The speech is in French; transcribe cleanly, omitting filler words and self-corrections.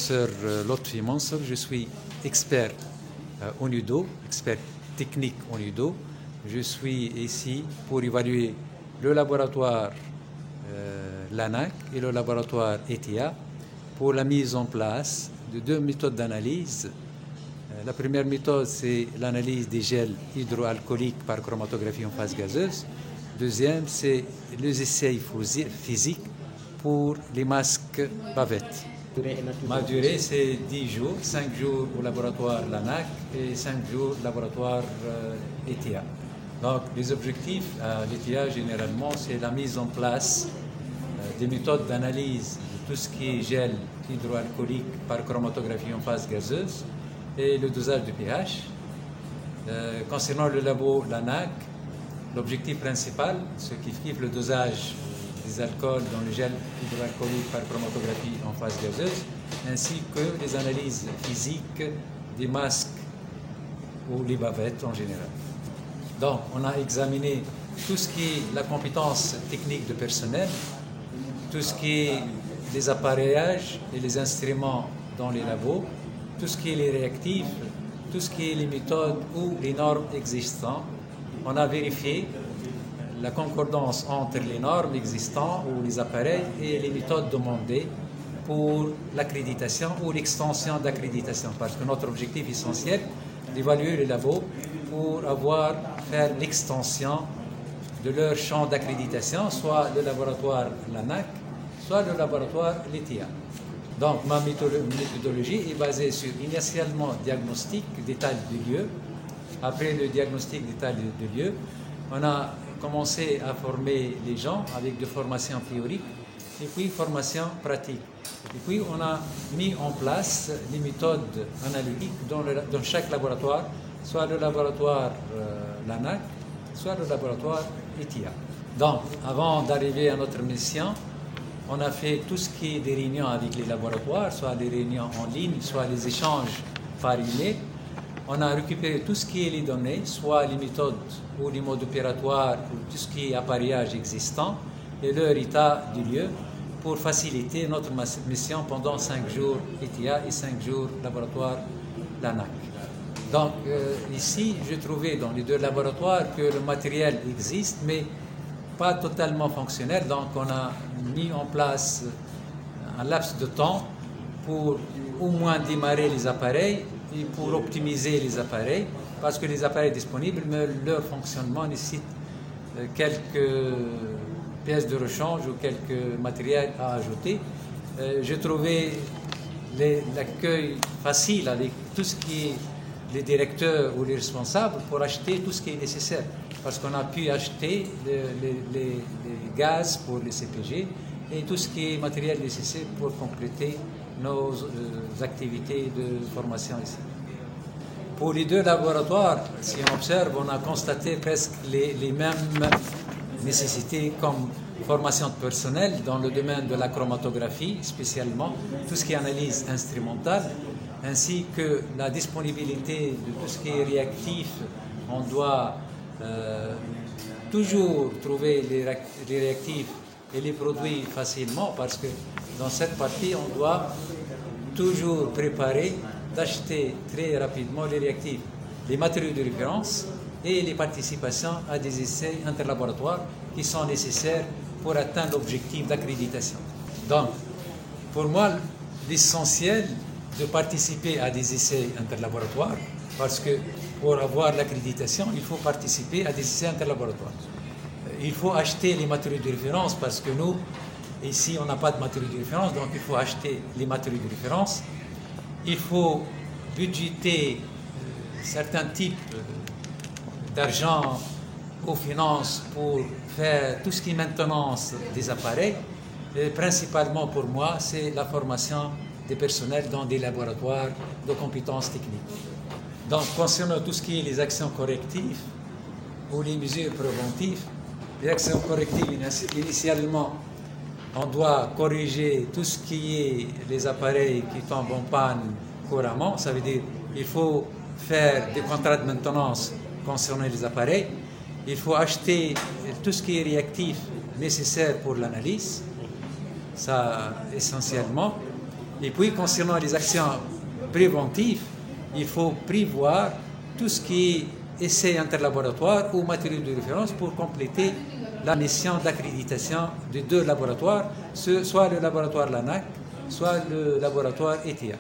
professeur Lotfi Mansour, je suis expert en UDO, expert technique en UDO. Je suis ici pour évaluer le laboratoire LANAC et le laboratoire ETIA pour la mise en place de deux méthodes d'analyse. La première méthode, c'est l'analyse des gels hydroalcooliques par chromatographie en phase gazeuse. Deuxième, c'est les essais physiques pour les masques bavettes. Ma durée, c'est 10 jours, 5 jours au laboratoire LANAC et 5 jours au laboratoire ETIA. Donc, les objectifs à l'ETIA, généralement, c'est la mise en place des méthodes d'analyse de tout ce qui est gel hydroalcoolique par chromatographie en phase gazeuse et le dosage de pH. Concernant le labo LANAC, l'objectif principal, ce qui fait le dosage des alcools dans le gel hydroalcoolique par chromatographie en phase gazeuse, ainsi que les analyses physiques des masques ou les bavettes en général. Donc, on a examiné tout ce qui est la compétence technique de personnel, tout ce qui est les appareillages et les instruments dans les labos, tout ce qui est les réactifs, tout ce qui est les méthodes ou les normes existantes. On a vérifié la concordance entre les normes existantes ou les appareils et les méthodes demandées pour l'accréditation ou l'extension d'accréditation. Parce que notre objectif essentiel, d'évaluer les labos pour faire l'extension de leur champ d'accréditation, soit le laboratoire LANAC, soit le laboratoire LETIA. Donc, ma méthodologie est basée sur initialement diagnostic d'état de lieu. Après le diagnostic d'état de lieu, on a commencé à former les gens avec des formations théoriques et puis formation pratique. Et puis, on a mis en place les méthodes analytiques dans chaque laboratoire, soit le laboratoire LANAC, soit le laboratoire ETIA. Donc, avant d'arriver à notre mission, on a fait tout ce qui est des réunions avec les laboratoires, soit des réunions en ligne, soit les échanges par email. On a récupéré tout ce qui est les données, soit les méthodes ou les modes opératoires, ou tout ce qui est appareillage existant, et leur état du lieu, pour faciliter notre mission pendant 5 jours ETIA et 5 jours laboratoire LANAC. Donc ici, j'ai trouvé dans les deux laboratoires que le matériel existe, mais pas totalement fonctionnel. Donc on a mis en place un laps de temps pour au moins démarrer les appareils et pour optimiser les appareils, parce que les appareils disponibles, mais leur fonctionnement nécessite quelques pièces de rechange ou quelques matériels à ajouter. J'ai trouvé l'accueil facile avec tout ce qui est les directeurs ou les responsables pour acheter tout ce qui est nécessaire. Parce qu'on a pu acheter les gaz pour les CPG et tout ce qui est matériel nécessaire pour compléter nos activités de formation ici. Pour les deux laboratoires, si on observe, on a constaté presque les mêmes nécessités comme formation de personnel dans le domaine de la chromatographie, spécialement tout ce qui est analyse instrumentale, ainsi que la disponibilité de tout ce qui est réactif. On doit toujours trouver les réactifs et les produits facilement, parce que dans cette partie, on doit toujours préparer d'acheter très rapidement les réactifs, les matériaux de référence et les participations à des essais interlaboratoires qui sont nécessaires pour atteindre l'objectif d'accréditation. Donc, pour moi, l'essentiel de participer à des essais interlaboratoires, parce que pour avoir l'accréditation, il faut participer à des essais interlaboratoires. Il faut acheter les matériaux de référence, parce que nous, ici, on n'a pas de matériaux de référence, donc il faut acheter les matériaux de référence. Il faut budgéter certains types d'argent aux finances pour faire tout ce qui est maintenance des appareils. Et principalement pour moi, c'est la formation des personnels dans des laboratoires de compétences techniques. Donc, concernant tout ce qui est les actions correctives ou les mesures préventives, les actions correctives, initialement, on doit corriger tout ce qui est les appareils qui tombent en panne couramment. Ça veut dire qu'il faut faire des contrats de maintenance concernant les appareils. Il faut acheter tout ce qui est réactif nécessaire pour l'analyse, ça essentiellement. Et puis, concernant les actions préventives, il faut prévoir tout ce qui est essais interlaboratoires ou matériaux de référence pour compléter la mission d'accréditation de 2 laboratoires, soit le laboratoire LANAC, soit le laboratoire ETIA.